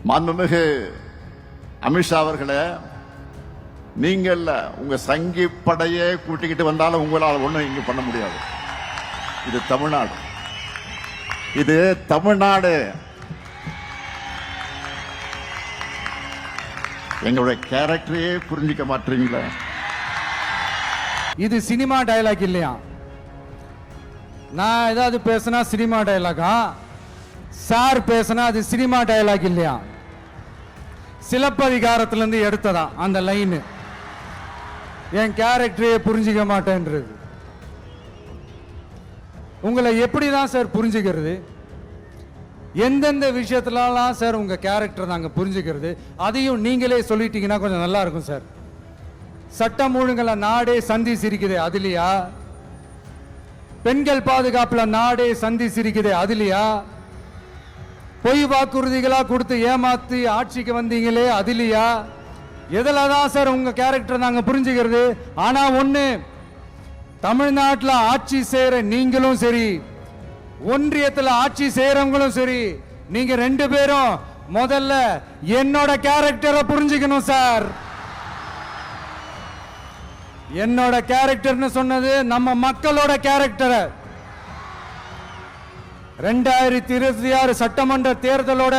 மாண்புமிகு அமித்ஷா அவர்களே, நீங்கள் உங்க சங்கி படையே கூட்டிக்கிட்டு வந்தாலும் உங்களால் ஒண்ணும் இங்க பண்ண முடியாது. இது தமிழ்நாடு, இது தமிழ்நாடு. எங்களுடைய கேரக்டரையே புரிஞ்சிக்க மாட்டீங்களா? இது சினிமா டயலாக் இல்லையா? நான் ஏதாவது பேசினா சினிமா டயலாகா? சார் பேசினா அது சினிமா டயலாக் இல்லையா? சிலப்பதிகாரத்திலிருந்து எடுத்ததா அந்த லைன். என் கேரக்டரையே புரிஞ்சிக்க மாட்டேன்றது. உங்களை எப்படி தான் சார் புரிஞ்சுக்கிறது? எந்தெந்த விஷயத்துலலாம் சார் உங்க கேரக்டர் நாங்க புரிஞ்சுக்கிறது? அதையும் நீங்களே சொல்லிட்டீங்கன்னா கொஞ்சம் நல்லா இருக்கும் சார். சட்டம் ஒழுங்குல நாடே சந்தி சிரிக்குது அதுலயா? பெண்கள் பாதுகாப்புல நாடே சந்தி சிரிக்குது அதுலயா? பொய் வாக்குறுதிகளா கொடுத்து ஏமாத்தி ஆட்சிக்கு வந்தீங்களே அதுலயா? எதில் தான் சார் உங்க கேரக்டர் நாங்க புரிஞ்சுக்கிறது? ஆனா ஒண்ணு, தமிழ்நாட்டில் ஆட்சி செய்யற நீங்களும் சரி, ஒன்றியத்தில் ஆட்சி செய்யறவங்களும் சரி, நீங்க ரெண்டு பேரும் முதல்ல என்னோட கேரக்டரை புரிஞ்சுக்கணும் சார். என்னோட கேரக்டர்னு சொன்னது நம்ம மக்களோட கேரக்டர். 2026 சட்டமன்ற தேர்தலோட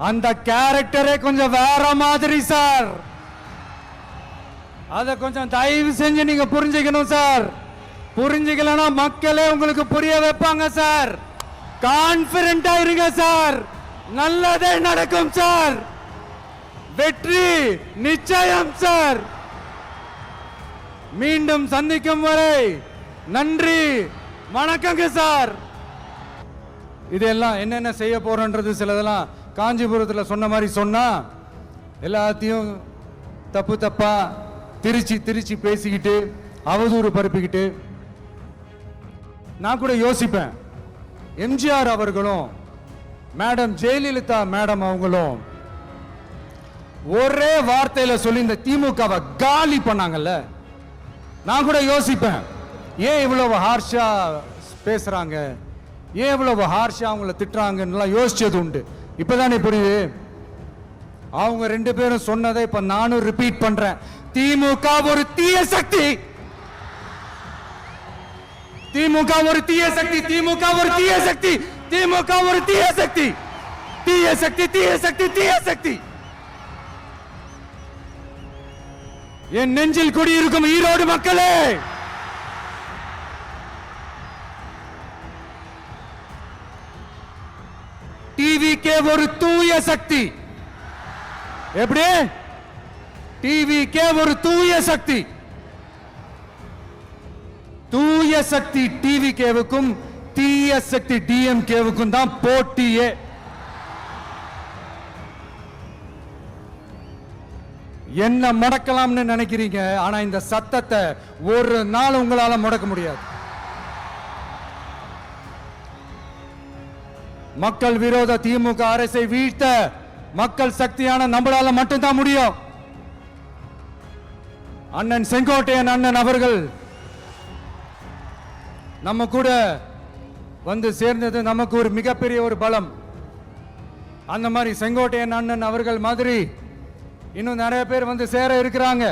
அந்த கேரக்டரே கொஞ்சம் வேற மாதிரி சார். அத கொஞ்சம் தயவு செஞ்சு நீங்க புரிஞ்சுக்கணும் சார். புரிஞ்சுக்கலனா மக்களே உங்களுக்கு புரிய வைப்பாங்க சார். கான்பிடென்ட்டா இருங்க சார். நல்லதே நடக்கும் சார். வெற்றி நிச்சயம் சார். மீண்டும் சந்திக்கும் வரை நன்றி, வணக்கங்க சார். இதெல்லாம் என்னென்ன செய்ய போறோன்றது சிலதெல்லாம் காஞ்சிபுரத்தில் சொன்ன மாதிரி சொன்னா எல்லாத்தையும் தப்பு தப்பா திருச்சி பேசிக்கிட்டு அவதூறு பரப்பிக்கிட்டு நான் கூட யோசிப்பேன். எம்ஜிஆர் அவர்களும் மேடம் ஜெயலலிதா மேடம் அவங்களும் ஒரே வார்த்தையில சொல்லி இந்த திமுகவை காலி பண்ணாங்கல்ல. நான் கூட யோசிப்பேன், ஏன் இவ்வளவு ஹார்ஷா பேசுறாங்க, ஏன் இவ்வளவு ஹார்ஷா அவங்கள திட்டுறாங்கன்னு யோசிச்சது உண்டு. இப்பதானே புரியுது. அவங்க ரெண்டு பேரும் சொன்னதை இப்ப நானும் ரிப்பீட் பண்றேன். திமுக ஒரு தீய சக்தி, திமுக ஒரு தீய சக்தி, திமுக ஒரு தீய சக்தி, திமுக ஒரு தீய சக்தி, தீய சக்தி, தீய சக்தி, தீய சக்தி. என் நெஞ்சில் குடியிருக்கும் ஈரோடு மக்களே, டிவிகே ஒரு தூய சக்தி. எப்படி? டிவிகே ஒரு தூய சக்தி. தூய சக்தி டிவிகேவுக்கும் தீய சக்தி டிஎம்கேவுக்கும் தான் போட்டியே. என்ன முடக்கலாம்னு நினைக்கிறீங்க, ஆனா இந்த சத்தத்தை ஒரு நாள் உங்களால முடக்க முடியாது. மக்கள் விரோத திமுக அரசை வீழ்த்த மக்கள் சக்தியான நம்மளால மட்டும்தான் முடியும். அண்ணன் செங்கோட்டையன் அண்ணன் அவர்கள் நம்ம கூட வந்து சேர்ந்தது நமக்கு ஒரு மிகப்பெரிய ஒரு பலம். அந்த மாதிரி செங்கோட்டையன் அண்ணன் அவர்கள் மாதிரி இன்னும் நிறைய பேர் வந்து சேர இருக்கிறாங்க.